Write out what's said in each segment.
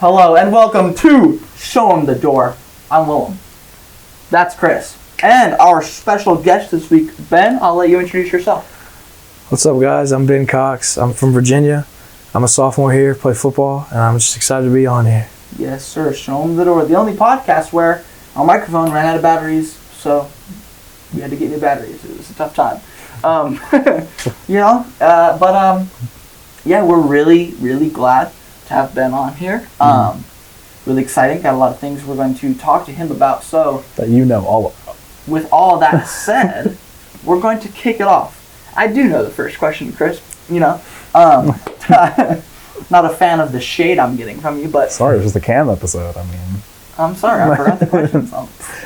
Hello and welcome to Show 'em the Door. I'm Willem. That's Chris. And our special guest this week, Ben, I'll let you introduce yourself. What's up, guys? I'm Ben Cox. I'm from Virginia. I'm a sophomore here, play football, and I'm just excited to be on here. Yes, sir. Show 'em the Door. The only podcast where our microphone ran out of batteries, so we had to get new batteries. It was a tough time. Yeah, we're really glad to have Ben on here. Really exciting. Got a lot of things we're going to talk to him about. So that you know all about. With all that said, we're going to kick it off. I do know the first question, Chris. Not a fan of the shade I'm getting from you, but sorry, it was just a Cam episode. I'm sorry, I forgot the questions.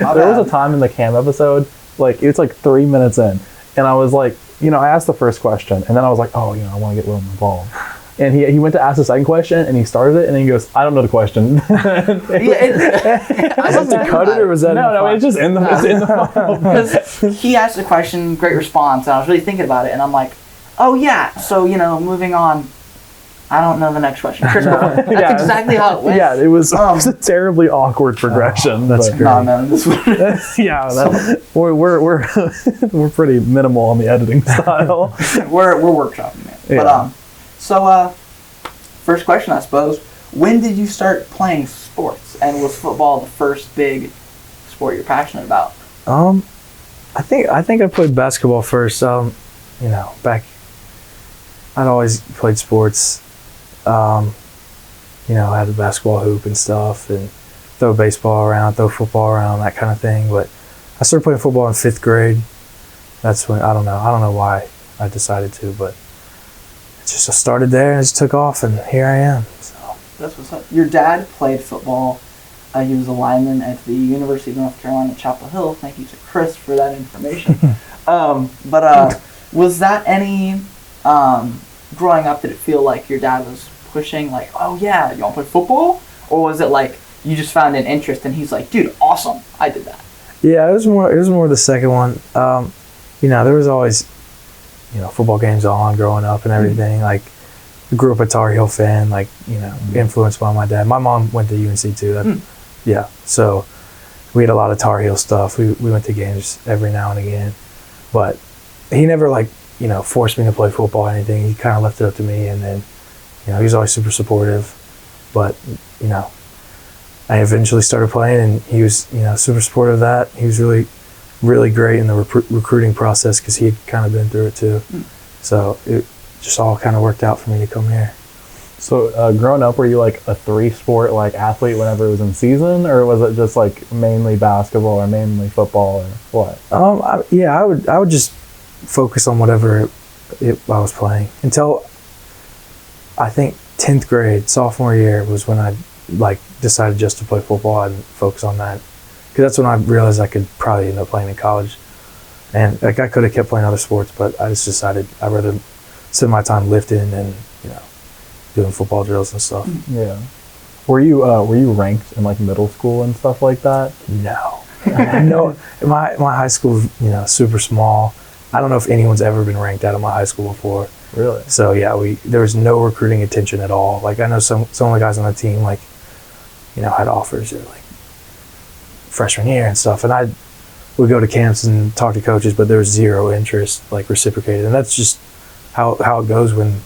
There was a time in the Cam episode, it was 3 minutes in, and I was like, I asked the first question, and then I was like, I want to get Willem involved. And he went to ask the second question, and he started it, and then he goes, I don't know the question. I was to cut it, or was that no, it's just in the file. Because he asked the question, great response, and I was really thinking about it, and I'm like, oh yeah, so, moving on, I don't know the next question. Chris, that's exactly how it went. Yeah, it was a terribly awkward progression. That's great. Nah, man, this was... Yeah, we're pretty minimal on the editing style. we're workshopping, man. Yeah. But, first question, I suppose. When did you start playing sports, and was football the first big sport you're passionate about? I think I played basketball first. Back, I'd always played sports. I had a basketball hoop and stuff, and throw baseball around, throw football around, that kind of thing. But I started playing football in 5th grade. That's when I don't know why I decided to, but I started there and it just took off, and here I am. So that's what's up. Your dad played football. He was a lineman at the University of North Carolina, Chapel Hill. Thank you to Chris for that information. Was that any growing up? Did it feel like your dad was pushing, like, oh yeah, you want to play football, or was it like you just found an interest and he's like, dude, awesome, I did that? Yeah, it was more the second one. There was always football games on growing up and everything. I grew up a Tar Heel fan, influenced by my dad. My mom went to UNC too. Yeah, so we had a lot of Tar Heel stuff. We went to games every now and again, but he never forced me to play football or anything. He kind of left it up to me, and then he was always super supportive. But I eventually started playing, and he was super supportive of that. He was really great in the recruiting process because he had kind of been through it too. So it just all kind of worked out for me to come here. So growing up, were you a 3-sport athlete whenever it was in season, or was it just mainly basketball or mainly football or what? I would just focus on whatever I was playing until I think 10th grade, sophomore year, was when I decided just to play football and focus on that. Because that's when I realized I could probably end up playing in college. And I could have kept playing other sports, but I just decided I'd rather spend my time lifting and doing football drills and stuff. Yeah. Were you ranked in middle school and stuff like that? No. No. My high school, super small. I don't know if anyone's ever been ranked out of my high school before. Really? So yeah, there was no recruiting attention at all. I know some of the guys on the team had offers or freshman year and stuff, and I would go to camps and talk to coaches, but there was zero interest reciprocated, and that's just how it goes when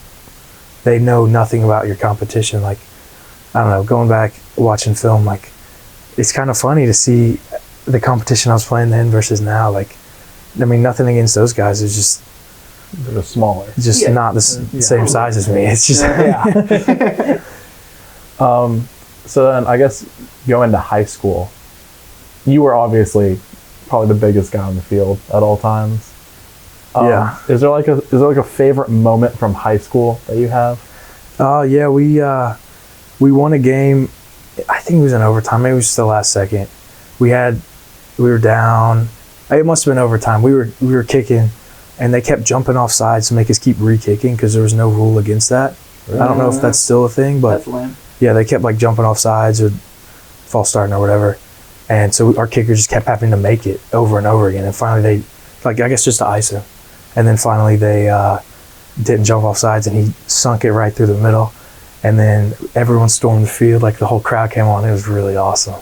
they know nothing about your competition. I don't know, going back watching film, it's kind of funny to see the competition I was playing then versus now. Nothing against those guys. It's just they're just smaller. Just not the same size as me. It's just So then I guess going to high school, you were obviously probably the biggest guy on the field at all times. Yeah. Is there a favorite moment from high school that you have? Yeah, we won a game. I think it was in overtime. Maybe it was just the last second. We were down. It must have been overtime. We were kicking, and they kept jumping off sides to make us keep re-kicking because there was no rule against that. Really? I don't know if that's still a thing, but yeah, they kept jumping off sides or false starting or whatever. And so our kicker just kept having to make it over and over again. And finally I guess just to ice him. And then finally they didn't jump off sides, and he sunk it right through the middle. And then everyone stormed the field, like the whole crowd came on. It was really awesome.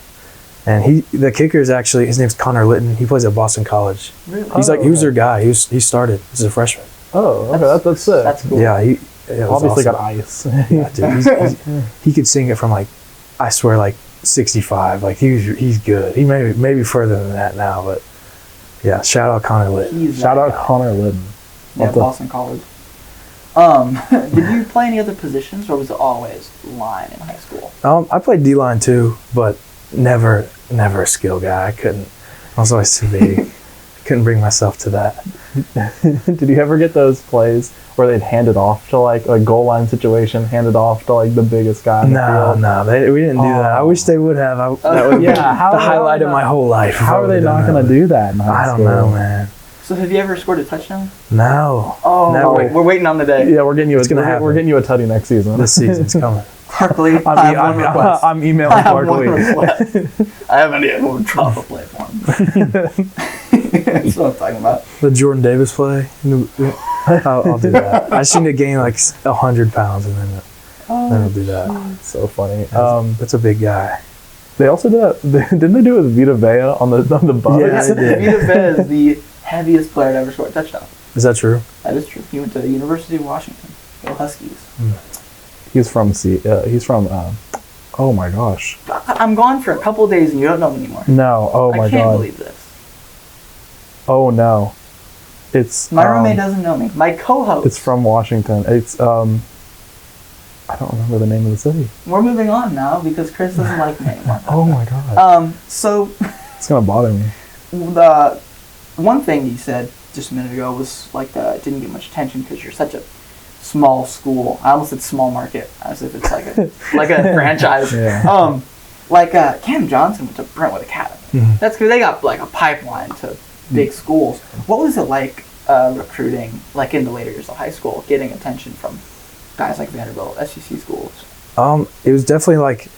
And the kicker is actually, his name's Connor Litton. He plays at Boston College. Really? He was their guy. He started as a freshman. Oh, okay, that's sick. That's cool. Yeah, it was Obviously awesome. got ice. Yeah, dude, he could sing it from like, I swear, like 65. Like he's good. He maybe further than that now, but yeah. Shout out Connor Litton. Shout out Connor Litton. Yeah, Boston College. Did you play any other positions, or was it always line in high school? I played D-line too, but never a skill guy. I was always too big. Couldn't bring myself to that. Did you ever get those plays where they'd hand it off to like a goal line situation, hand it off to like the biggest guy in the field? No, we didn't do that. I wish they would have. That would be the highlight of my whole life. How are they not going to do that in high school? I don't know, man. So have you ever scored a touchdown? No. Oh, Never. we're waiting on the day. Yeah, we're getting you. We're getting you a tutty next season. This season's coming. Barkley, I'm emailing I have one Barkley. request. I haven't even drop a play for him. That's what I'm talking about. The Jordan Davis play. I'll do that. I just need to gain like 100 pounds and then I'll do that. So funny. That's a big guy. They also did that. Didn't they do it with Vita Vea on the Bucks? Yeah, they did. Vita Vea is the heaviest player to ever score a touchdown. Is that true? That is true. He went to the University of Washington. Go Huskies. He's from oh my gosh. I'm gone for a couple of days and you don't know me anymore. No. Oh my I can't god. believe this. Oh no. It's My roommate doesn't know me. My co-host. It's from Washington. It's I don't remember the name of the city. We're moving on now because Chris doesn't like me anymore. Oh my god. So It's gonna bother me. the one thing you said just a minute ago was like it didn't get much attention because you're such a small school. I almost said small market, as if it's like a franchise. Yeah. Cam Johnson went to Brentwood Academy. Mm-hmm. That's because they got like a pipeline to big schools. What was it like recruiting, like in the later years of high school, getting attention from guys like Vanderbilt, SEC schools? It was definitely like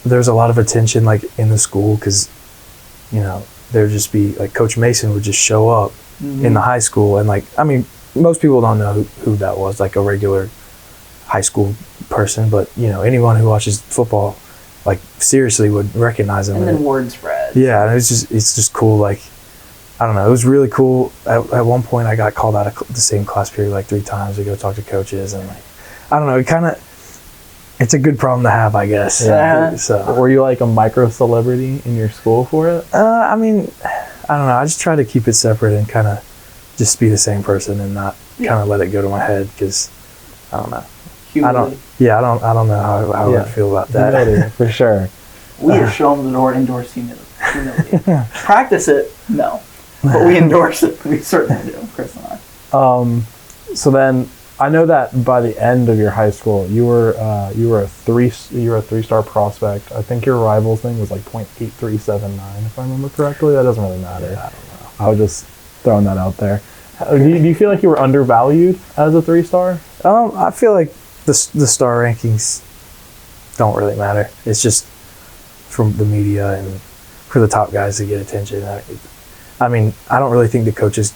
there's a lot of attention like in the school because there'd just be like Coach Mason would just show up in the high school and most people don't know who that was, like a regular high school person, but anyone who watches football like seriously would recognize him. And then word spread. Yeah, and it's just cool. Like I don't know, it was really cool. At one point, I got called out of the same class period like 3 times to go talk to coaches, and I don't know, it's a good problem to have, I guess. Yeah. So Were you like a micro celebrity in your school for it? I don't know. I just try to keep it separate and kind of just be the same person and not kind of let it go to my head because I don't know. Humility. I don't know how I would feel about that. Humility, for sure. We are shown the Dore endorse humility. Practice it, no. But we endorse it. We certainly do, Chris and I. So then I know that by the end of your high school, you were a 3-star prospect. I think your rival's thing was like .8379, if I remember correctly. That doesn't really matter. Yeah, I don't know. I was just throwing that out there. Do you feel like you were undervalued as a 3-star? I feel like the star rankings don't really matter. It's just from the media and for the top guys to get attention. I don't really think the coaches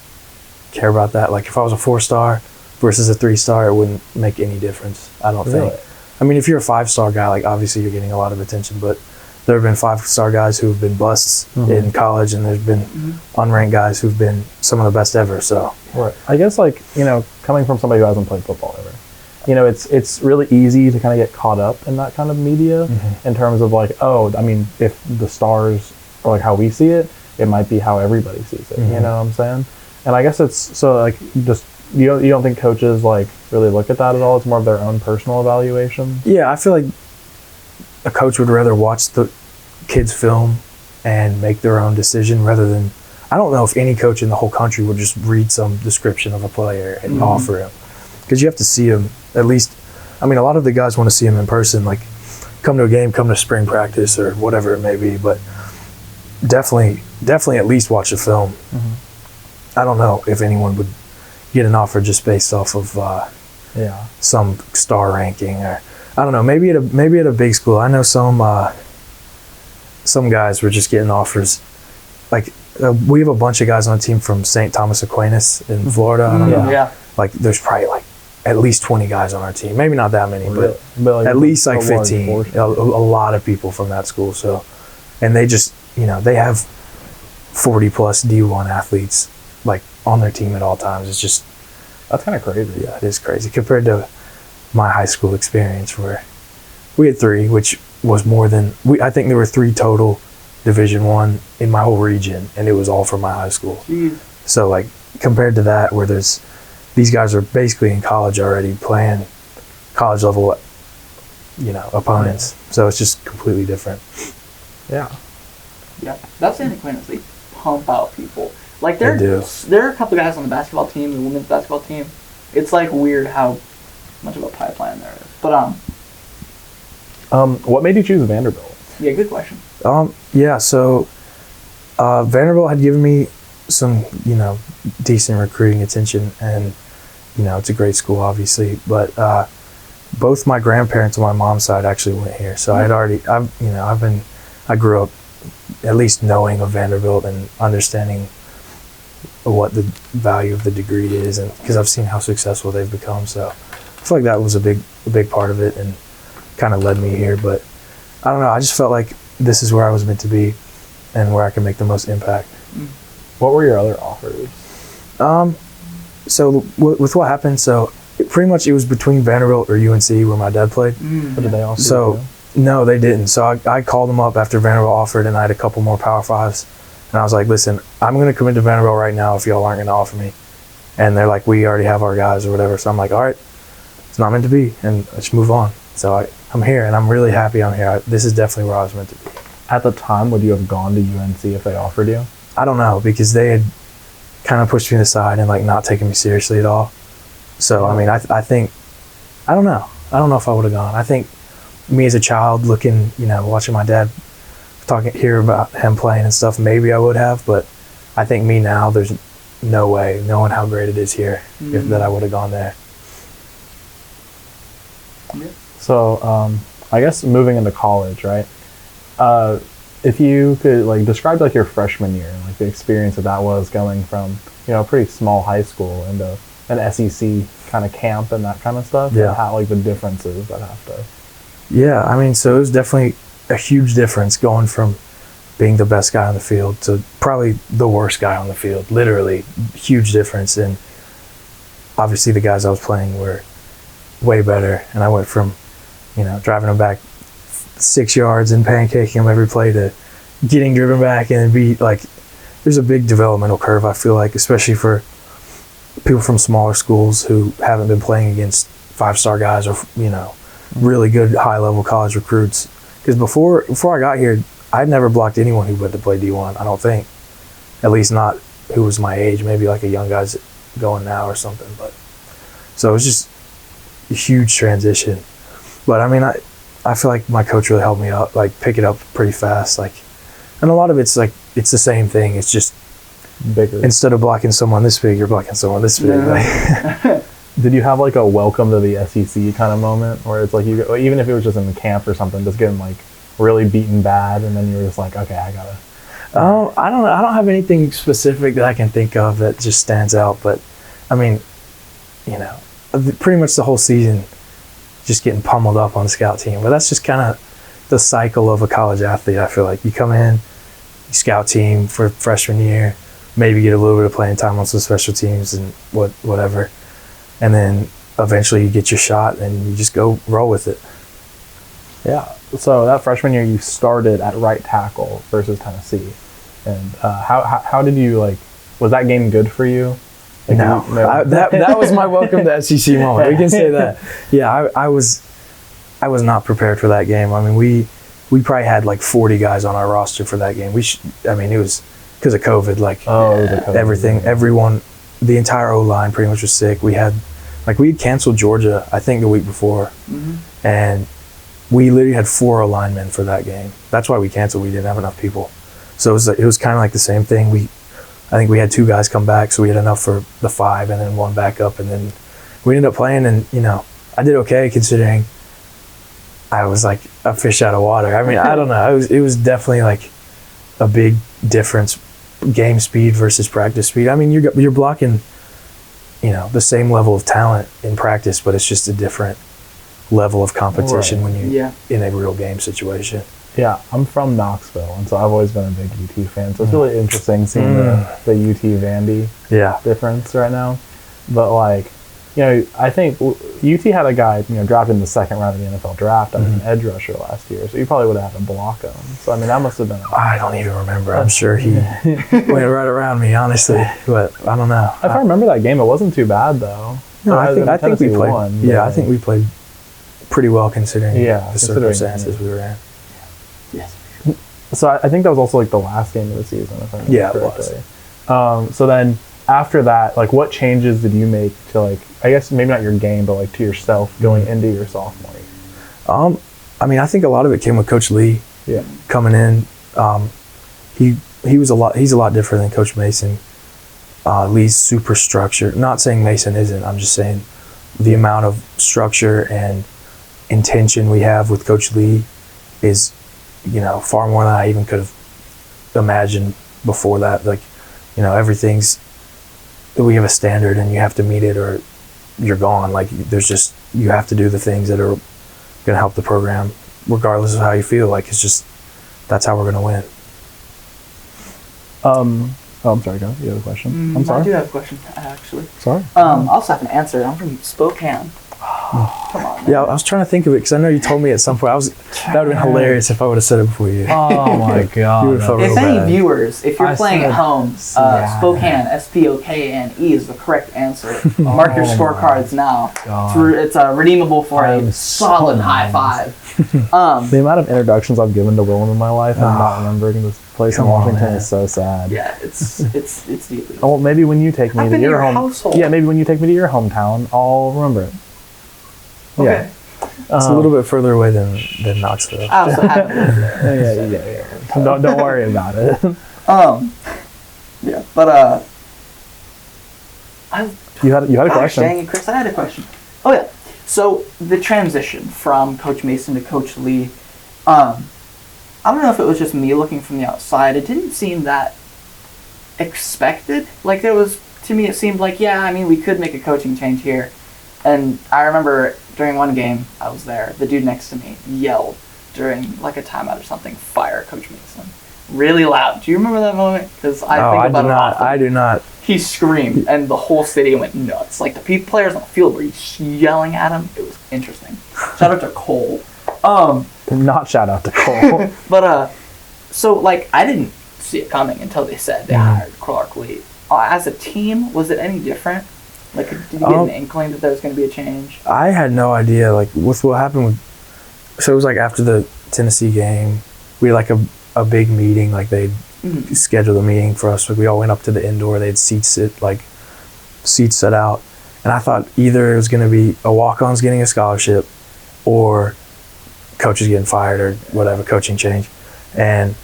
care about that. Like if I was a 4-star versus a 3-star, it wouldn't make any difference. I don't think. If you're a 5-star guy, like obviously you're getting a lot of attention, but there have been 5-star guys who have been busts in college, and there's been unranked guys who've been some of the best ever. So, right. I guess coming from somebody who hasn't played football ever, it's really easy to kind of get caught up in that kind of media in terms of if the stars are like how we see it, it might be how everybody sees it. You know what I'm saying? And I guess it's so just you don't think coaches really look at that at all? It's more of their own personal evaluation. Yeah, I feel like a coach would rather watch the kids' film and make their own decision rather than. I don't know if any coach in the whole country would just read some description of a player and offer him, because you have to see him at least. A lot of the guys want to see him in person, like come to a game, come to spring practice or whatever it may be, but definitely at least watch the film. I don't know if anyone would get an offer just based off of some star ranking, or I don't know, maybe at a big school. I know some guys were just getting offers. We have a bunch of guys on the team from St. Thomas Aquinas in Florida. I don't know. Yeah. There's probably at least 20 guys on our team. Maybe not that many, Really? but at least like a large 15. portion. A lot of people from that school. So, and they just, they have 40 plus D1 athletes like on their team at all times. It's just, That's kind of crazy. yeah, it is crazy compared to my high school experience where we had 3, which was more than I think there were 3 total Division I in my whole region, and it was all from my high school. Jeez. So like compared to that, where these guys are basically in college already playing college level, opponents. So it's just completely different. Yeah. Yeah, that's Santa Clarence. They pump out people. Like They do. there are a couple guys on the basketball team, the women's basketball team. It's like weird how much of a pipeline there is. But What made you choose Vanderbilt? yeah, good question. Yeah, so Vanderbilt had given me some, decent recruiting attention, and it's a great school, obviously. But both my grandparents on my mom's side actually went here, so I grew up at least knowing of Vanderbilt and understanding what the value of the degree is, and because I've seen how successful they've become. So I feel like that was a big part of it, and kind of led me here. But I don't know. I just felt like this is where I was meant to be, and where I can make the most impact. What were your other offers? So with what happened, pretty much it was between Vanderbilt or UNC where my dad played. What did they offer? So no, they didn't. So I called them up after Vanderbilt offered, and I had a couple more Power Fives, and I was like, listen, I'm going to commit to Vanderbilt right now if y'all aren't going to offer me. And they're like, we already have our guys or whatever. So I'm like, all right, it's not meant to be, and let's move on. So I'm here, and I'm really happy I'm here. This is definitely where I was meant to be. At the time, would you have gone to UNC if they offered you? I don't know, because they had kind of pushed me aside and like not taken me seriously at all. So I mean, I think, I don't know if I would have gone. I think me as a child looking, watching my dad hear about him playing and stuff, maybe I would have, but I think me now, there's no way, knowing how great it is here, that I would have gone there. Yeah. So I guess moving into college, right? If you could like describe like your freshman year, like the experience that was going from a pretty small high school into an SEC kind of camp and that kind of stuff. Yeah. And how like the differences that have to. Yeah, I mean, so it was definitely a huge difference going from being the best guy on the field to probably the worst guy on the field. Literally, huge difference. And obviously the guys I was playing were way better. And I went from, driving them back 6 yards and pancaking them every play to getting driven back and be like, there's a big developmental curve, I feel like, especially for people from smaller schools who haven't been playing against 5-star guys or, really good high-level college recruits. Because before I got here, I'd never blocked anyone who went to play D1, I don't think. At least not who was my age, maybe like a young guy's going now or something. But so it was just a huge transition. But I mean, I feel like my coach really helped me out, like pick it up pretty fast. Like, and a lot of it's like, it's the same thing. It's just Bigger. instead of blocking someone this big, you're blocking someone this big. Yeah. Like, Did you have like a welcome to the SEC kind of moment where it's like even if it was just in the camp or something, just getting like really beaten bad, and then you were just like, okay, I gotta. I don't know. I don't have anything specific that I can think of that just stands out. But I mean, pretty much the whole season, just getting pummeled up on the scout team. But that's just kind of the cycle of a college athlete. I feel like you come in, you scout team for freshman year, maybe get a little bit of playing time on some special teams and whatever. And then eventually you get your shot and you just go roll with it. Yeah. So that freshman year, you started at right tackle versus Tennessee, and how did you like? Was that game good for you? Like, No. That was my welcome to SEC moment. We can say that. Yeah, I was not prepared for that game. I mean, we probably had like 40 guys on our roster for that game. It was because of COVID. Like it was a COVID, everything, yeah. everyone, the entire O-line pretty much was sick. We had canceled Georgia, I think the week before, and we literally had 4 linemen for that game. That's why we canceled. We didn't have enough people. So it was kind of like the same thing. I think we had 2 guys come back, so we had enough for the 5 and then 1 backup, and then we ended up playing, and I did okay considering I was like a fish out of water. I mean, I don't know. It was definitely like a big difference, game speed versus practice speed. I mean, you're blocking the same level of talent in practice, but it's just a different level of competition when you're in a real game situation. Yeah, I'm from Knoxville, and so I've always been a big UT fan. So it's really interesting seeing the UT Vandy difference right now. But I think UT had a guy drafted in the second round of the NFL draft as an edge rusher last year, so you probably would have had to block him. So that must have been. I don't even remember. I'm sure he went right around me, honestly, but I don't know. If I remember that game, it wasn't too bad though. No, I think we played. I think we played pretty well considering the circumstances we were in. Yes. So I think that was also the last game of the season, if I remember correctly. It was. So then after that, what changes did you make to I guess maybe not your game, but to yourself going into your sophomore year? I think a lot of it came with Coach Lee. Yeah. Coming in, he's a lot different than Coach Mason. Lee's super structured. Not saying Mason isn't. I'm just saying the amount of structure and intention we have with Coach Lee is, far more than I even could have imagined before that. Everything's, we have a standard and you have to meet it or you're gone. You have to do the things that are going to help the program regardless of how you feel. That's how we're going to win. I'm sorry, John. You have a question? I'm sorry. I do have a question, actually. Sorry. I also have an answer. I'm from Spokane. Come on, man. Yeah, I was trying to think of it because I know you told me at some point. That would have been hilarious if I would have said it before you. Oh my god! If any viewers, if you're playing at home, Spokane, Spokane is the correct answer. Mark your scorecards now. It's redeemable for a solid high five. The amount of introductions I've given to Willem in my life and not remembering this place in Washington is so sad. Yeah, it's deeply. Well, maybe when you take me to your household. Yeah, maybe when you take me to your hometown, I'll remember it. Okay. It's a little bit further away than Knoxville. I also have it. Yeah. Don't worry about it. Yeah, but you had a question. Dang it, Chris, I had a question. Oh yeah. So the transition from Coach Mason to Coach Lee, I don't know if it was just me looking from the outside. It didn't seem that expected. To me, it seemed we could make a coaching change here. And I remember during one game I was there, the dude next to me yelled during a timeout or something, "Fire Coach Mason!" Really loud. Do you remember that moment? Because I think about it often. I do not. He screamed, and the whole stadium went nuts. The players on the field were yelling at him. It was interesting. Shout out to Cole. Not shout out to Cole. But so I didn't see it coming until they said they hired Clark Lee. As a team, was it any different? Did you get an inkling that there was going to be a change? I had no idea. With what happened so it was after the Tennessee game, we had a big meeting. They scheduled a meeting for us. We all went up to the indoor. They had seats set out, and I thought either it was going to be a walk-on's getting a scholarship, or coach is getting fired or whatever, coaching change. And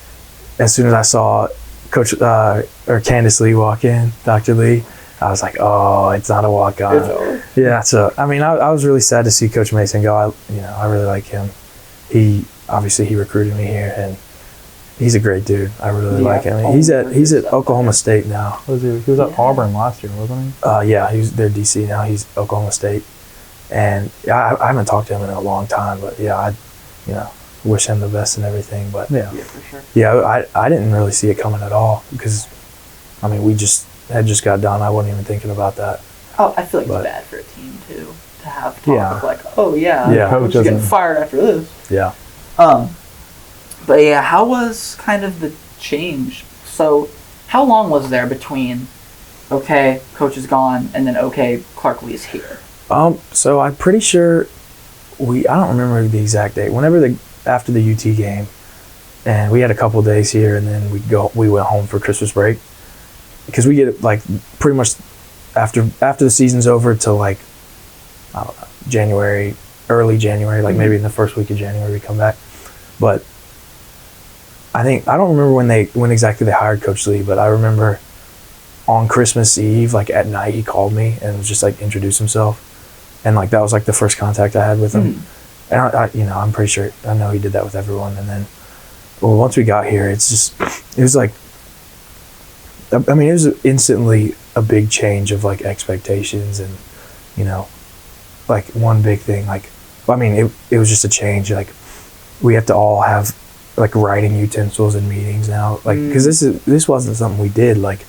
as soon as I saw Coach or Candace Lee walk in, Dr. Lee, I was like, oh, it's not a walk-on. Yeah, so, I was really sad to see Coach Mason go. I really like him. He recruited me here, and he's a great dude. I really like him. He's at Oklahoma State now. He was at Auburn last year, wasn't he? Yeah, he was their DC now. He's Oklahoma State. And I haven't talked to him in a long time, but I wish him the best and everything. But yeah, for sure. Yeah, I didn't really see it coming at all because, we just got done. I wasn't even thinking about that. Oh, I feel it's bad for a team too to have talk of coach is getting fired after this. Yeah. But yeah, how was kind of the change? So, how long was there between okay, coach is gone, and then okay, Clark Lee's here? So I'm pretty sure I don't remember the exact date. After the UT game, and we had a couple days here, and then we went home for Christmas break. Because we get pretty much after the season's over till I don't know, January, early January, maybe in the first week of January we come back. But I don't remember when exactly they hired Coach Lee, but I remember on Christmas Eve, at night, he called me and was just introduced himself, and that was the first contact I had with him. And I'm pretty sure I know he did that with everyone. And then, once we got here, it was I mean, it was instantly a big change of like expectations and, you know, like one big thing, like, I mean, it was just a change. Like, we have to all have like writing utensils in meetings now, like, because this wasn't something we did. Like,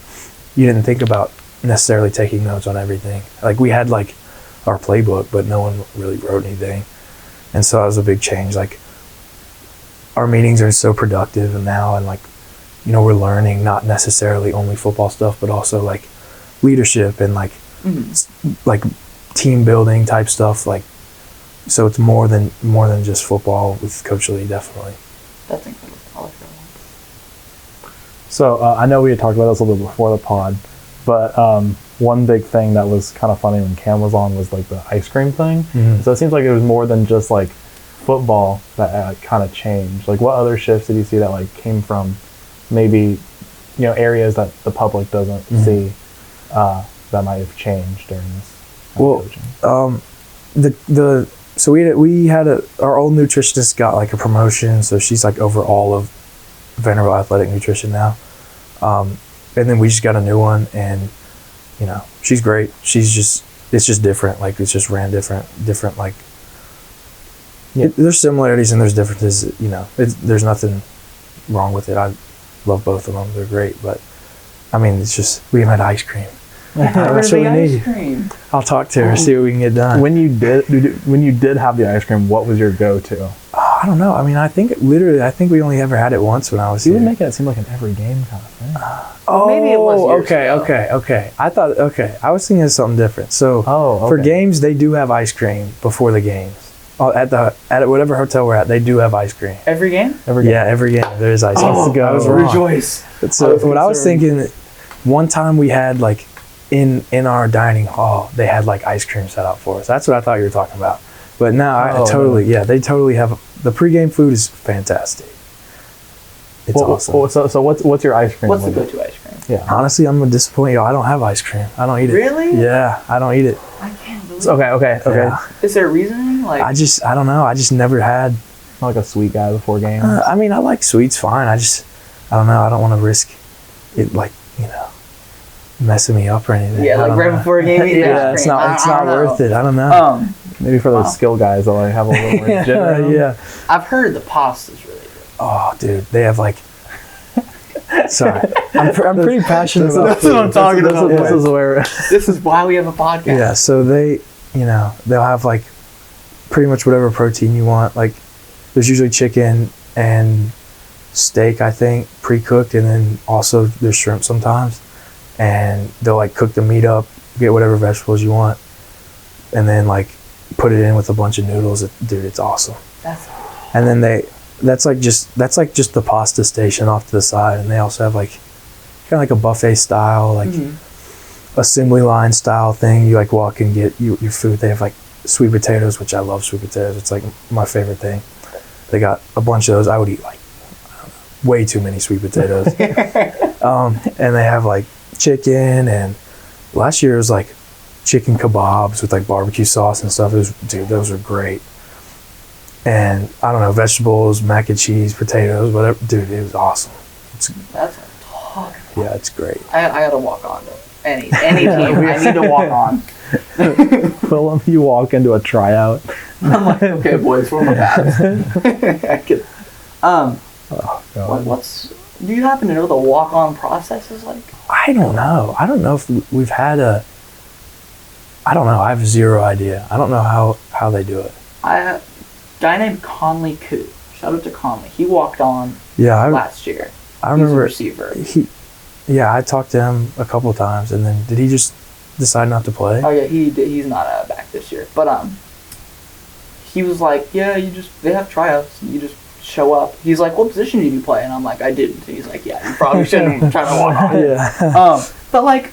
you didn't think about necessarily taking notes on everything. Like, we had like our playbook, but no one really wrote anything, and so that was a big change. Like, our meetings are so productive and now, and like, you know, we're learning not necessarily only football stuff, but also like leadership and like like team building type stuff. Like, so it's more than just football with Coach Lee, definitely. That's incredible. I like that one. So I know we had talked about this a little bit before the pod, but one big thing that was kind of funny when Cam was on was like the ice cream thing. So it seems like it was more than just like football that kind of changed. Like, what other shifts did you see that like came from maybe, you know, areas that the public doesn't see that might have changed during this coaching? So we had our old nutritionist got like a promotion, so she's like over all of Vanderbilt athletic nutrition now, and then we just got a new one, and you know, she's great. It's just different. Like, it's just ran different like. Yeah. There's similarities and there's differences. You know, there's nothing wrong with it. I love both of them. They're great, but I mean, it's just we haven't had ice cream. That's what we need. Cream. I'll talk to her, see what we can get done. When you did have the ice cream, what was your go-to? I don't know. I mean, I think we only ever had it once when I was You here. were making it seem like an every game kind of thing. Maybe it was years ago. Okay. I was thinking of something different. So for games, they do have ice cream before the games. Oh, at whatever hotel we're at, they do have ice cream. Every game? Yeah, every game there is ice cream. I was wrong. Rejoice. So I was thinking, one time we had like in our dining hall, they had like ice cream set out for us. That's what I thought you were talking about. But now they totally have. The pregame food is fantastic. It's awesome. So what's your ice cream? What's the go-to ice cream? Yeah. Honestly, I'm gonna disappoint you. I don't have ice cream. I don't eat it. Really? Yeah, I don't eat it. I can't believe it. Okay. Yeah. Is there a reasoning? Like, I don't know. I just never had. Not like a sweet guy before games. I mean, I like sweets fine. I don't know. I don't want to risk it, like, you know, messing me up or anything. yeah, like right before a game. Yeah, it's not worth it. I don't know. Maybe for those skill guys, they'll like have a little more gin. Yeah. I've heard the pasta's really good. Oh, dude, they have like. Sorry, I'm pretty passionate about. That's what I'm talking about. This is where. This is why we have a podcast. Yeah, so they'll have like pretty much whatever protein you want. Like, there's usually chicken and steak, I think, pre-cooked, and then also there's shrimp sometimes. And they'll like cook the meat up, get whatever vegetables you want, and then like put it in with a bunch of noodles. Dude, it's awesome. And then that's like just the pasta station off to the side, and they also have like kind of like a buffet style, like assembly line style thing. You like walk and get your food. They have like sweet potatoes, which I love sweet potatoes. It's like my favorite thing. They got a bunch of those. I would eat like, I don't know, way too many sweet potatoes. And they have like chicken, and last year it was like chicken kebabs with like barbecue sauce and stuff. Those are great. And I don't know, vegetables, mac and cheese, potatoes, whatever. Dude, it was awesome. That's what I'm talking about. Yeah, it's great. I gotta walk on to any team. I need to walk on. Well, You walk into a tryout. I'm like, okay, boys, where are my pads? I could, Oh, God. do you happen to know what the walk-on process is like? I don't know. I don't know if we've had I don't know. I have zero idea. I don't know how they do it. A guy named Conley Koo. Shout out to Conley. He walked on last year. I remember. He's a receiver. I talked to him a couple of times, and then did he just decide not to play? Oh yeah, he's not back this year. But he was like, yeah, they have tryouts. You just show up. He's like, what position did you play? And I'm like, I didn't. And he's like, yeah, you probably shouldn't try to walk on. Yeah. But like,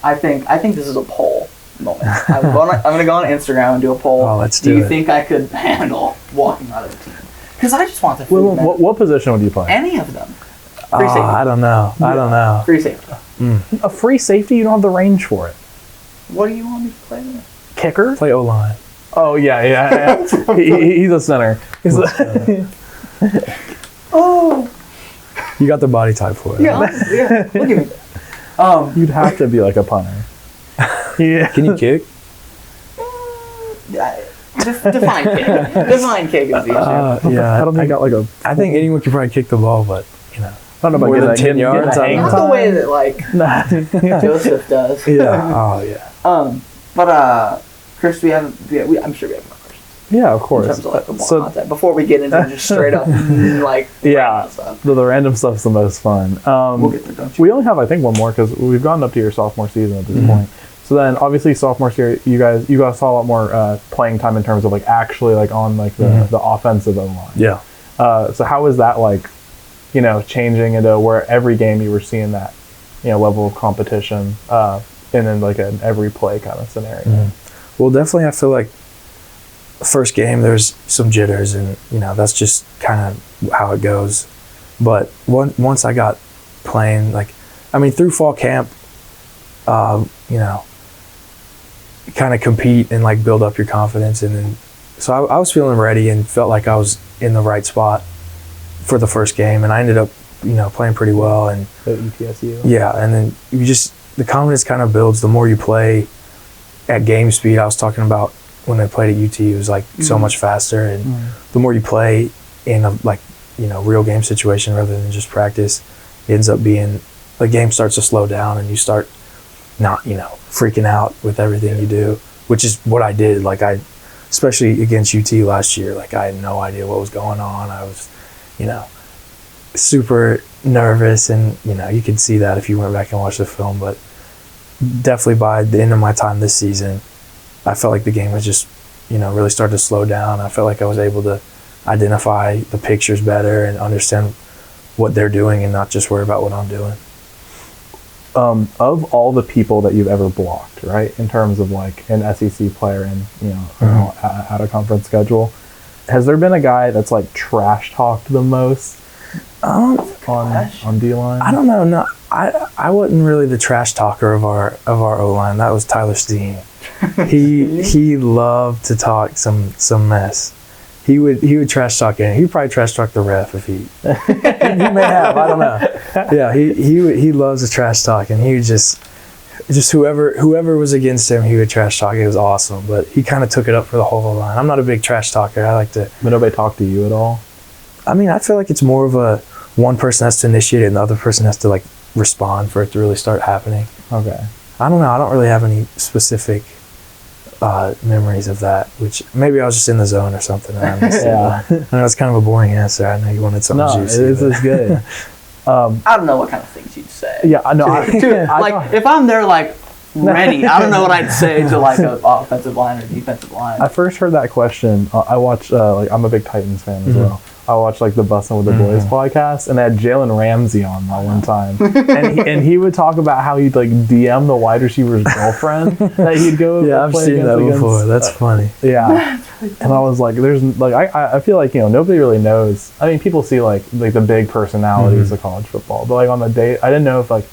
I think this is a poll moment. I'm gonna go on Instagram and do a poll. Oh, let's do you it. think I could handle walking out of the team? Because I just want the food. What position would you play? Any of them. Free safety. I don't know. I don't know. Free safety. A free safety? You don't have the range for it. What do you want me to play there? Kicker? Play O-line. Oh, yeah. He's a center. Oh. You got the body type for it. Yeah, yeah. Look at me. You'd have to be like a punter. Yeah. Can you kick? Define kick. Define kick is the issue. Yeah. I don't think I got like a. I think anyone can probably kick the ball, but I don't know about more than getting 10 yards. getting Not the way that like Joseph does. Yeah. Oh yeah. But Chris, I'm sure we have more questions. Yeah, of In course. terms of like the more content before we get into just straight up like Yeah, random stuff. the random stuff's the most fun. We'll get there, don't you? We only have, I think, one more because we've gotten up to your sophomore season at this point. So then, obviously, sophomore year, you guys saw a lot more playing time in terms of like actually like on like the offensive line. Yeah. So how was that like, changing into where every game you were seeing that, level of competition, and then like an every play kind of scenario. Well, definitely, I feel like first game there's some jitters, and that's just kind of how it goes. But once I got playing, through fall camp, kind of compete and like build up your confidence, and then so I was feeling ready and felt like I was in the right spot for the first game, and I ended up playing pretty well. And At ETSU. yeah, and then the confidence kind of builds the more you play at game speed. I was talking about when I played at UT, it was like so much faster, and the more you play in a real game situation rather than just practice, it ends up being the game starts to slow down, and you start not freaking out with everything you do, which is what I did. Like especially against UT last year, like I had no idea what was going on. I was super nervous, and you can see that if you went back and watched the film. But definitely by the end of my time this season, I felt like the game was just really started to slow down. I felt like I was able to identify the pictures better and understand what they're doing and not just worry about what I'm doing. Of all the people that you've ever blocked, right, in terms of like an SEC player and out of conference schedule, has there been a guy that's like trash talked the most on D-line? I don't know. No, I wasn't really the trash talker of our O-line. That was Tyler Steen. He loved to talk some mess. He would trash talk in. He'd probably trash talk the ref if he may have. I don't know. Yeah, he loves to trash talk, and he would just whoever was against him, he would trash talk. It was awesome, but he kind of took it up for the whole line. I'm not a big trash talker. I like to. But nobody talk to you at all? I mean, I feel like it's more of a one person has to initiate it and the other person has to like respond for it to really start happening. Okay. I don't know. I don't really have any specific memories of that, which maybe I was just in the zone or something. And I missed Yeah. it. I know it's kind of a boring answer. I know you wanted something No, juicy. it's good. I don't know what kind of things you'd say. Yeah, I know. If I'm there like ready, I don't know what I'd say to like an offensive line or defensive line. I first heard that question. I watched I'm a big Titans fan as well. I watched like the Bussin' with the Boys podcast, and they had Jalen Ramsey on that one time, and he would talk about how he'd like DM the wide receiver's girlfriend that he'd go. Yeah, I've seen that before. That's funny. Yeah, and I was like, there's like I feel like nobody really knows. I mean, people see like the big personalities of college football, but like on the day, I didn't know if like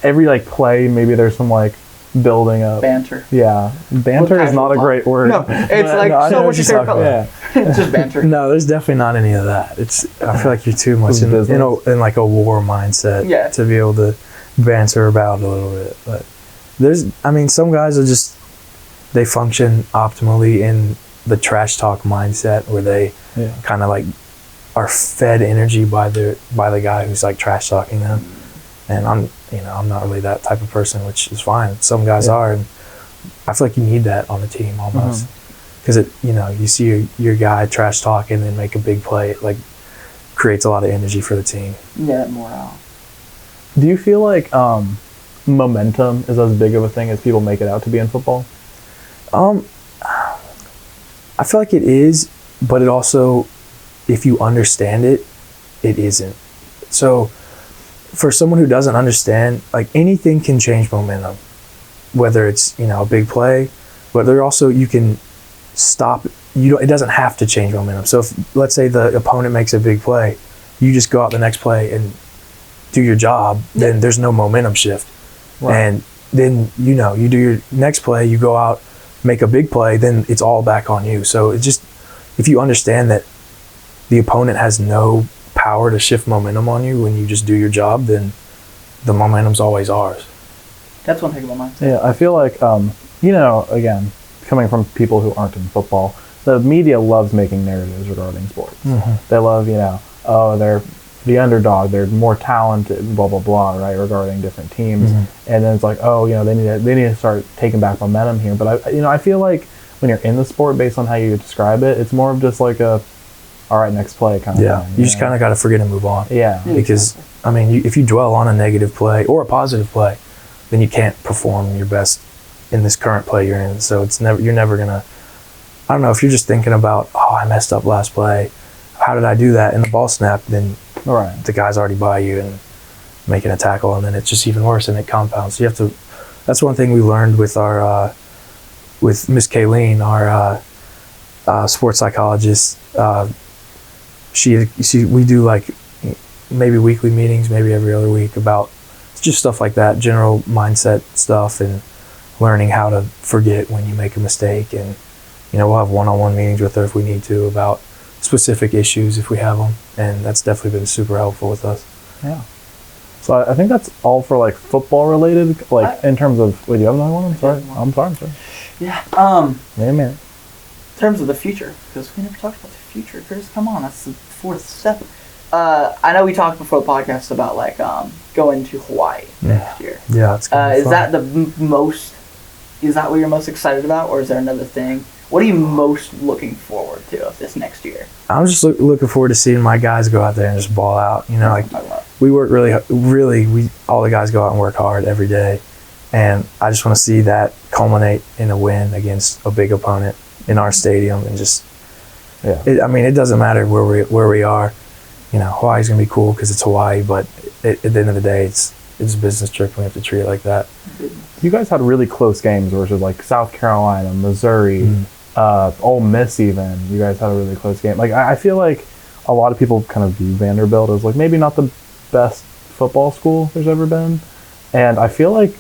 every like play maybe there's some like building up Banter. Yeah, banter is not a great word. No, it's like so. What's your favorite color? Yeah. It's just banter. No, there's definitely not any of that. I feel like you're too much in like a war mindset to be able to banter about a little bit. But some guys are just, they function optimally in the trash talk mindset where they kind of like are fed energy by the guy who's like trash talking them. And I'm not really that type of person, which is fine. Some guys are, and I feel like you need that on the team almost. Because you see your guy trash talk and then make a big play, it like creates a lot of energy for the team. Yeah, morale. Do you feel like momentum is as big of a thing as people make it out to be in football? I feel like it is, but it also, if you understand it, it isn't. So for someone who doesn't understand, like anything can change momentum, whether it's a big play, but there also you can stop. It doesn't have to change momentum. So if, let's say the opponent makes a big play, you just go out the next play and do your job, then there's no momentum shift. Right. And then you do your next play, you go out, make a big play, then it's all back on you. So it's just, if you understand that the opponent has no power to shift momentum on you when you just do your job, then the momentum's always ours. That's one thing about mine. Yeah, I feel like, again, coming from people who aren't in football, the media loves making narratives regarding sports. Mm-hmm. They love, they're the underdog, they're more talented, blah, blah, blah, right, regarding different teams. Mm-hmm. And then it's like, they need to start taking back momentum here. But, I feel like when you're in the sport, based on how you describe it, it's more of just like a, all right, next play kind of thing. You just kind of got to forget and move on. Yeah. Because, I mean, if you dwell on a negative play or a positive play, then you can't perform your best in this current play you're in. So you're never going to, I don't know, if you're just thinking about, I messed up last play, how did I do that? And the ball snapped, then the guy's already by you and making a tackle, and then it's just even worse and it compounds. So you have to, that's one thing we learned with our, with Miss Kayleen, our sports psychologist. We do like maybe weekly meetings, maybe every other week, about just stuff like that, general mindset stuff, and learning how to forget when you make a mistake. And we'll have one-on-one meetings with her if we need to about specific issues if we have them, and that's definitely been super helpful with us. Yeah. So I think that's all for like football related, in terms of. Wait, do you have another one? I'm sorry. Yeah. Wait a minute. In terms of the future, because we never talked about the future, Chris. Come on, that's the fourth step. I know we talked before the podcast about going to Hawaii next year. Yeah, it's gonna be is fun. that is that what you're most excited about, or is there another thing? What are you most looking forward to of this next year? I'm just looking forward to seeing my guys go out there and just ball out. We work really, all the guys go out and work hard every day. And I just want to see that culminate in a win against a big opponent in our stadium. And just, it doesn't matter where we are. Hawaii's going to be cool because it's Hawaii, but at the end of the day, it's a business trip, and we have to treat it like that. You guys had really close games versus like South Carolina, Missouri, Ole Miss even. You guys had a really close game. I feel like a lot of people kind of view Vanderbilt as like maybe not the best football school there's ever been. And I feel like,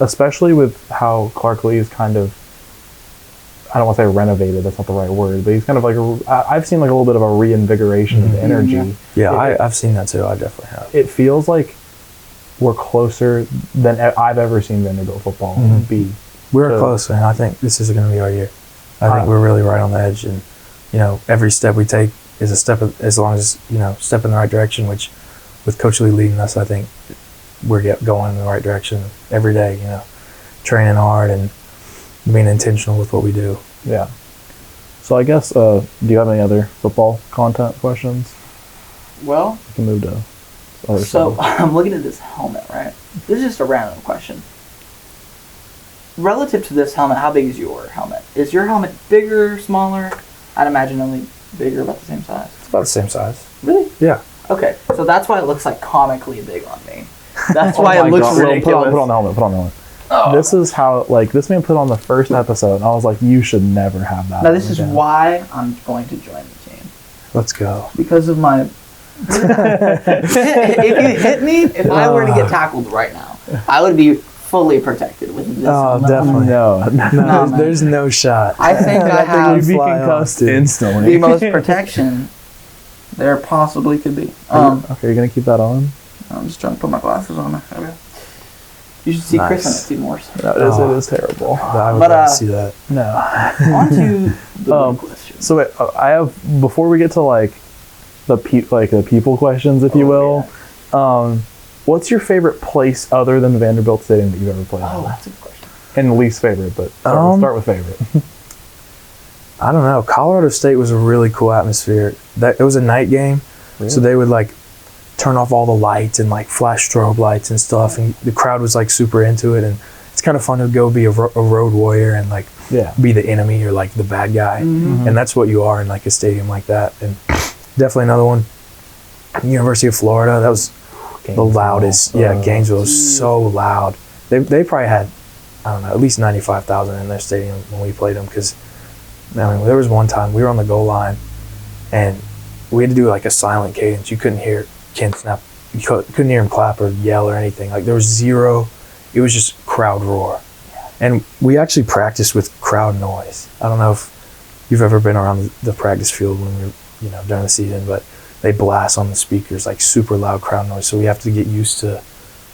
especially with how Clark Lee is kind of, I don't want to say renovated, that's not the right word, but he's kind of like, I've seen like a little bit of a reinvigoration of energy. Yeah, I've seen that too. I definitely have. It feels like we're closer than I've ever seen Vanderbilt football be. We're close, and I think this is going to be our year. I think we're really right on the edge, and every step we take is a step, as long as step in the right direction. Which, with Coach Lee leading us, I think we're going in the right direction every day. Training hard and being intentional with what we do. Yeah. So I guess, do you have any other football content questions? Well, We can move to other so stuff. I'm looking at this helmet, right? This is just a random question. Relative to this helmet, how big is your helmet? Is your helmet bigger, smaller? I'd imagine only bigger, about the same size. It's about the same size. Really? Yeah. Okay, so that's why it looks like comically big on me. That's why it looks ridiculous. Put on the helmet. Oh. This is how, this man put on the first episode, and I was like, you should never have that. Now, this is why I'm going to join the team. Let's go. Because of my... If you hit me, if I were to get tackled right now, I would be fully protected with this. Oh, definitely. No. There's no shot. I think I have You'd be fly concussed off, dude. instantly. the most protection there possibly could be. Okay, you're going to keep that on? I'm just trying to put my glasses on. Okay. You should see Chris in it, see more. It is terrible. I would But, love to see that. No. On to the big question. So wait, I have, before we get to the people questions, if you will, what's your favorite place other than the Vanderbilt Stadium that you've ever played Oh, in? that's a good question. And least favorite, but start with favorite. I don't know. Colorado State was a really cool atmosphere. It was a night game, Really? so they would turn off all the lights and flash strobe lights and stuff, and the crowd was super into it, and it's kind of fun to go be a road warrior and be the enemy or the bad guy, and that's what you are in a stadium like that. And definitely another one, University of Florida. That was the loudest. Gainesville was so loud. They probably had, I don't know, at least 95,000 in their stadium when we played them, because there was one time we were on the goal line and we had to do a silent cadence. You couldn't hear Ken snap. You couldn't hear him clap or yell or anything. There was zero. It was just crowd roar. And we actually practiced with crowd noise. I don't know if you've ever been around the practice field when you're, during the season, but they blast on the speakers like super loud crowd noise. So we have to get used to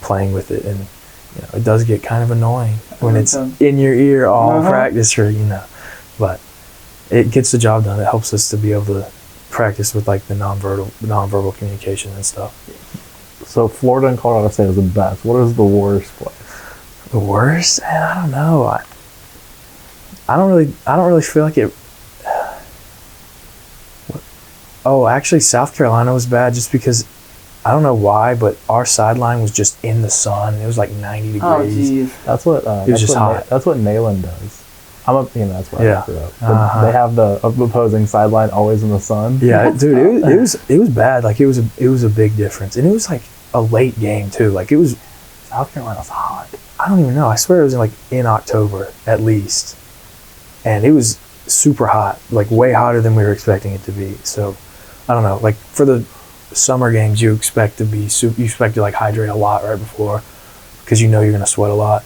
playing with it, and it does get kind of annoying when it's in your ear all practice, or but it gets the job done. It helps us to be able to practice with like the nonverbal communication and stuff. So Florida and Colorado State is the best. What is the worst place? The worst? I don't know. I don't really feel like it. Oh, actually, South Carolina was bad just because I don't know why, but our sideline was just in the sun. It was like 90 degrees. Oh, jeez. That's what it was just hot. That's what Nayland does. That's where I grew up. Uh-huh. They have the opposing sideline always in the sun. Yeah, dude, it was bad. Like it was a big difference, and it was like a late game too. Like it was South Carolina's hot. I don't even know. I swear it was in October at least, and it was super hot, like way hotter than we were expecting it to be. So I don't know. Like for the summer games, you expect to like hydrate a lot right before, because you're going to sweat a lot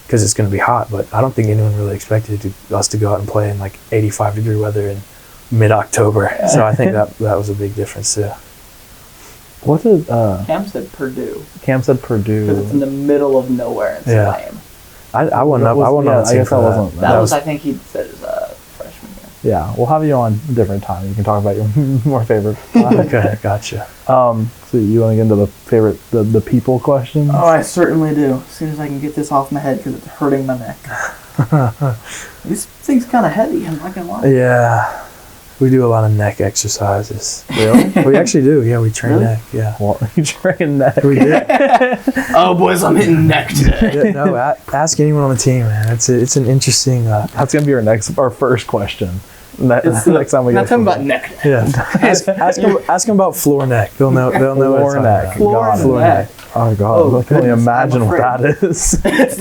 because it's going to be hot. But I don't think anyone really expected us to go out and play in like 85-degree weather in mid-October. So I think that was a big difference too. What did Cam said Purdue. Cam said Purdue because it's in the middle of nowhere in Spokane. I wasn't on the team for that. That was, I think he said his freshman year. Yeah, we'll have you on a different time. You can talk about your more favorite. Okay, gotcha. So you want to get into the people questions? Oh, I certainly do. As soon as I can get this off my head because it's hurting my neck. This thing's kind of heavy, I'm not going to lie. Yeah. We do a lot of neck exercises. Really? We actually do. Yeah, we train neck. Yeah. Well, you train neck. We did. Oh, boys, I'm hitting neck today. Yeah, no, ask anyone on the team, man. It's an interesting. That's gonna be our first question. Next time we not talking about neck. Yeah. ask them about floor neck. They'll know. Floor neck. Floor neck. Oh God! I can only imagine what that is. It's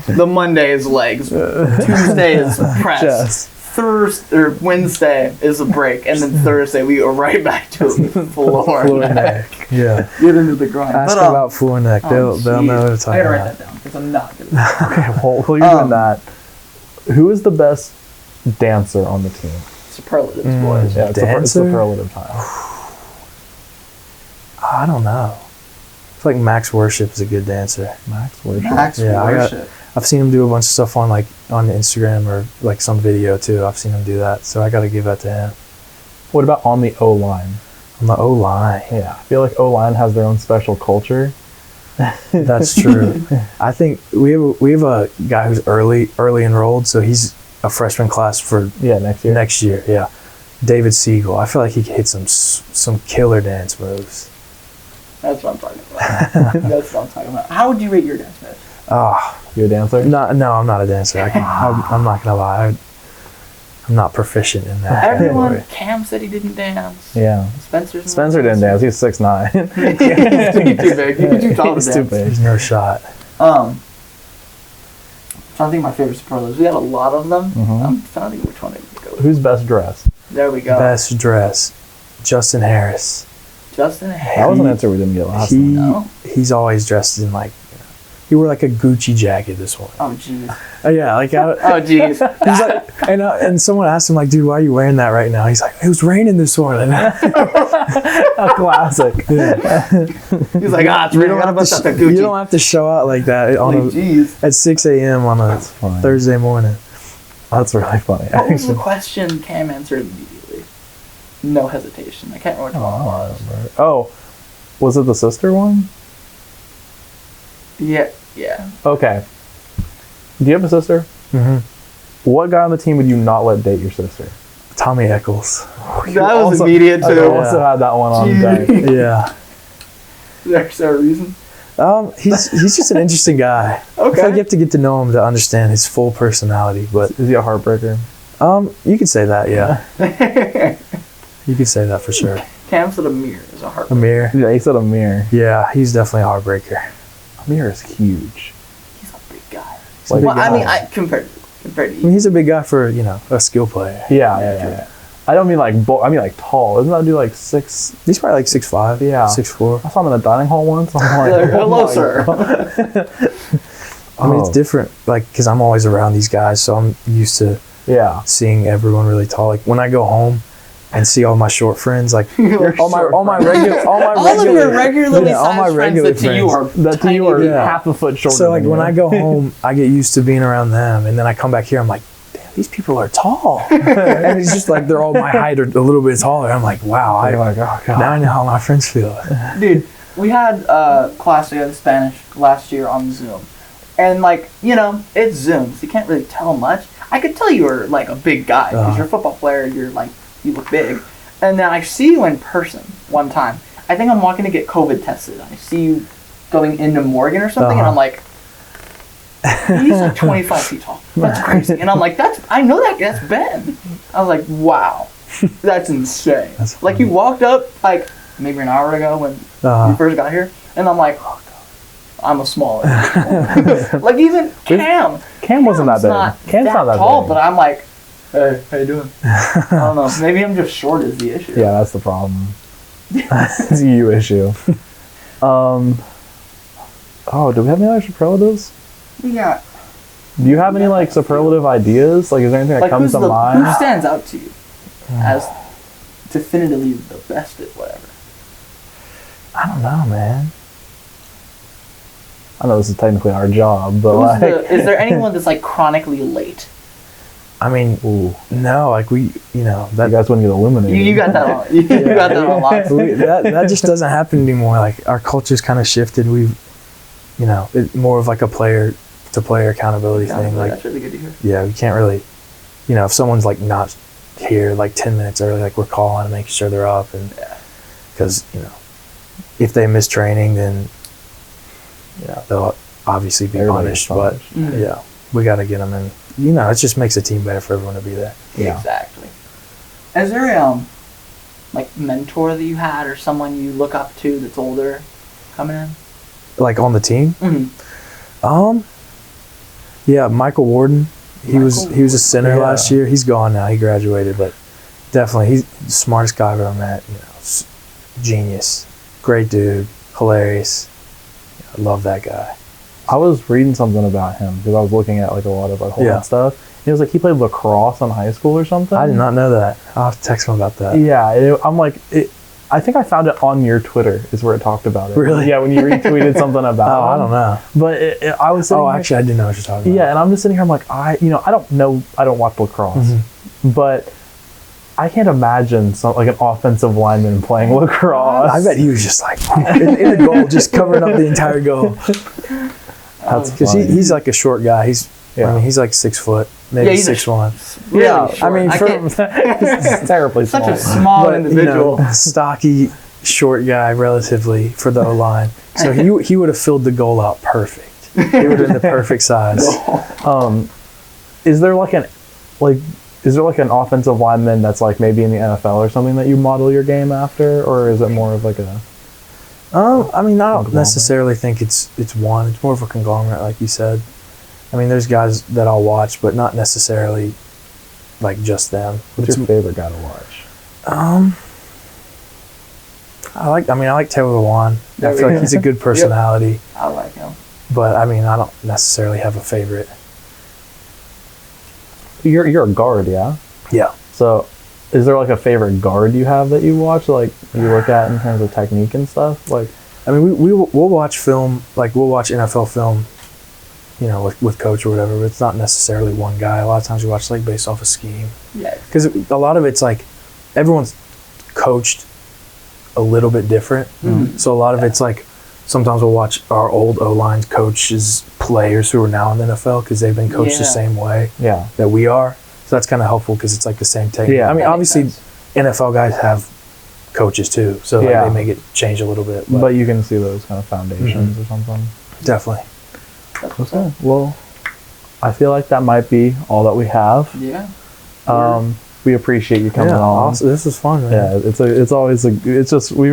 the Monday is legs, Tuesday is press. Chest. Thursday or Wednesday is a break, and then Thursday we go right back to floor neck. Yeah. Get into the grind. Ask them about floor neck. They'll know what to talk I gotta about. write that down because I'm not good. Okay, well, while you're doing that, who is the best dancer on the team? Superlatives, boys. Yeah, it's superlative time. I don't know. I feel like Max Worship is a good dancer. Max Worship. I've seen him do a bunch of stuff on Instagram or like some video too. I've seen him do that, so I got to give that to him. What about on the O-line? On the O-line, yeah, I feel like O-line has their own special culture. That's true. I think we have a guy who's early enrolled, so he's a freshman class for next year. Yeah, David Siegel. I feel like he could hit some killer dance moves. That's what I'm talking about. How would you rate your dance moves? You a dancer? No, I'm not a dancer. I'm not gonna lie. I'm not proficient in that. Everyone, Cam said he didn't dance. Yeah. Spencer didn't dance. He's 6'9". He's too big. He's too tall to dance. Too big. He's no shot. I'm trying to think of my favorite superlatives. We had a lot of them. I'm trying to think which one I would go with. Who's best dressed? There we go. Best dress, Justin Harris. Justin Harris. That was an answer we didn't get last time. No? He's always dressed in like. He wore like a Gucci jacket this morning. Oh jeez. Yeah, like. Oh jeez. He's like, and someone asked him like, "Dude, why are you wearing that right now?" He's like, "It was raining this morning." A classic. Yeah. He's like, it's raining. You don't have to show out like that at 6 a.m. on a Thursday morning. That's really funny. What was the question Cam answered immediately? No hesitation. I can't remember what it was. Oh, was it the sister one? Yeah. Okay. Do you have a sister? Mm-hmm. What guy on the team would you not let date your sister? Tommy Eccles. That was immediate too. I also had that one on deck. Yeah. Is there a reason? He's just an interesting guy. Okay. I feel like you have to get to know him to understand his full personality. But is he a heartbreaker? You could say that, yeah. You could say that for sure. Cam said Amir is a heartbreaker. Amir. Yeah, he said Amir. Yeah, he's definitely a heartbreaker. Amir is huge. He's a big guy. Compared to you. He's a big guy for, a skill player. Yeah. I don't mean like I mean like tall. Isn't that dude like 6? He's probably like 6'5". Yeah. 6'4". I saw him in the dining hall once. I'm like, hello, sir. I mean, it's different, like, because I'm always around these guys, so I'm used to seeing everyone really tall. Like, when I go home and see all my short friends, like all my regular of your regularly all my sized friends regular that to you are that to you are Yeah. half a foot shorter. so like than when you. I go home, I get used to being around them, and then I come back here, I'm like, damn, these people are tall, and it's just like they're all my height or a little bit taller. I'm like, wow, You're like, oh god. now I know how my friends feel. Dude, we had class together, Spanish, last year on Zoom. And, like, you know, it's Zoom, so you can't really tell much. I could tell you were, like, a big guy, because you're a football player, you're, like, you look big. And then I see you in person one time. I think I'm walking to get COVID tested. I see you going into Morgan or something, and I'm like, he's like 25 feet tall. That's crazy. And I'm like, I know that's Ben. I was like, wow, that's insane. That's Like, you walked up, like, maybe an hour ago when you first got here, and I'm like, oh, God, I'm a smaller. Like, even Cam Cam wasn't that big. Cam's not that tall, big. but I'm like, hey, how you doing? I don't know. Maybe I'm just short is the issue. Yeah, that's the problem. It's a you issue. Oh, do we have any other superlatives? Yeah. Do you have any like superlative ideas? Like, is there anything that Like, comes to who mind? stands out to you as definitively the best at whatever? I don't know, man. I know this is technically our job, but Is there anyone that's like chronically late? I mean, no, like you know, you guys wouldn't get eliminated. You got that on. You got that on lock. that just doesn't happen anymore. Like our culture's kind of shifted. We've, you know, it's more of like a player to player accountability thing. Like, that's really good to hear. yeah, we can't really, you know, if someone's like not here like 10 minutes early, like we're calling and making sure they're up, and because you know, if they miss training, then you know they'll obviously be Everybody's punished. But yeah, we got to get them in. You know, it just makes the team better for everyone to be there. Yeah. Exactly. Is there a like mentor that you had or someone you look up to that's older coming in? Like on the team? Mm-hmm. Yeah, Michael Warden. He was a center last year. He's gone now. He graduated, but definitely he's the smartest guy I've ever met. You know, genius, great dude, hilarious. I love that guy. I was reading something about him because I was looking at like a lot of like whole stuff. He was like he played lacrosse in high school or something. I did not know that. I'll have to text him about that. Yeah, I'm like, I think I found it on your Twitter is where it talked about it. Really? Yeah, when you retweeted something about Oh, him. I don't know. But I was sitting here, Actually, I do know what you're talking about. yeah, and I'm just sitting here. I'm like, I don't watch lacrosse, but I can't imagine like an offensive lineman playing lacrosse. I bet he was just like in the goal, just covering up the entire goal. Because he's like a short guy. I mean, he's like 6 foot, maybe he's 6'1". Really Yeah, short. I mean, can't- terribly such small. a small But, individual. you know, stocky, short guy relatively for the O-line. So he would have filled the goal out perfect. He would have been the perfect size. Is there like an offensive lineman that's like maybe in the NFL or something that you model your game after, or is it more of like a? I mean, I don't necessarily think it's one. It's more of a conglomerate, like you said. I mean, there's guys that I'll watch, but not necessarily like just them. What's your favorite guy to watch? I like Taylor Lewan. I feel like he's a good personality. I like him. But I mean, I don't necessarily have a favorite. You're a guard, yeah. Yeah. So, is there like a favorite guard you have that you watch, like you look at in terms of technique and stuff? Like, I mean, we'll watch film, like we'll watch NFL film, you know, with coach or whatever. But it's not necessarily one guy. A lot of times we watch like based off a scheme. Yeah. Because a lot of it's like everyone's coached a little bit different. Mm-hmm. So a lot of it's like sometimes we'll watch our old O-line coaches, players who are now in the NFL because they've been coached the same way that we are. So that's kind of helpful because it's like the same technique. Yeah, I mean, that obviously makes NFL guys have coaches too, so like, they make it change a little bit. but you can see those kind of foundations or something. Definitely. Okay. Well, I feel like that might be all that we have. Yeah. We appreciate you coming on. Awesome. This was fun, man. Yeah, it's just we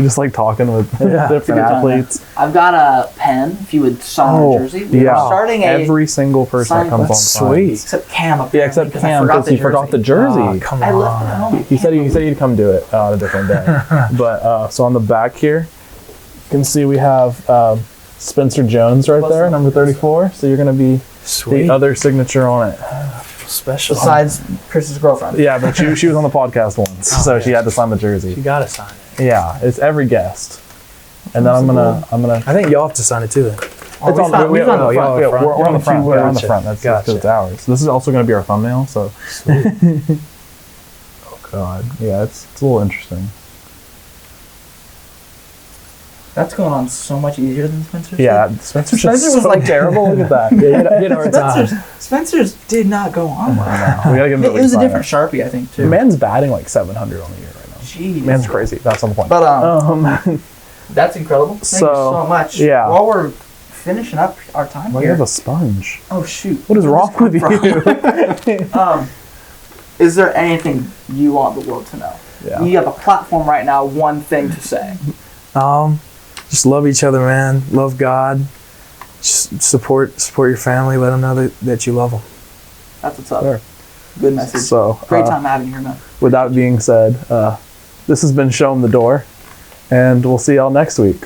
just like talking with different athletes. I've got a pen. If you would sign a jersey, we're starting every single person that comes on sweet. Except Cam. Yeah, except Cam because he forgot the jersey. Oh, come on. I left it at home. He said he'd come do it on a different day. But so on the back here, you can see we have Spencer Jones right there, number 34. So you're gonna be Sweet. the other signature on it. Special. Besides Chris's girlfriend. Yeah, but she was on the podcast once, so she had to sign the jersey. You gotta sign it. Yeah, it's every guest. And then I'm gonna. I think y'all have to sign it too then. It's on the front. y'all are Yeah, front. we're on the front. We're on the Gotcha. front. That's because Gotcha. it's ours. This is also going to be our thumbnail. So, Sweet. oh god, yeah, it's a little interesting. That's going on so much easier than Spencer's. Yeah, Spencer's Spencer just was so like- terrible. Look at that. Yeah, you know, it's Spencer's did not go on well. We gotta give him It was a different Sharpie, I think, too. The man's batting like 700 on the year right now. Jeez. Man's crazy. That's on the point. But that's incredible. Thank you so much. yeah. While we're finishing up our time Why do you here. have a sponge? Oh shoot. What is wrong with you? Is there anything you want the world to know? Yeah. You have a platform right now, one thing to say. Just love each other, man. Love God. Just support your family. Let them know that you love them. That's what's up. Sure. Good message. So, Great time having you here, man. With that being said, this has been Show 'em the Door, and we'll see y'all next week.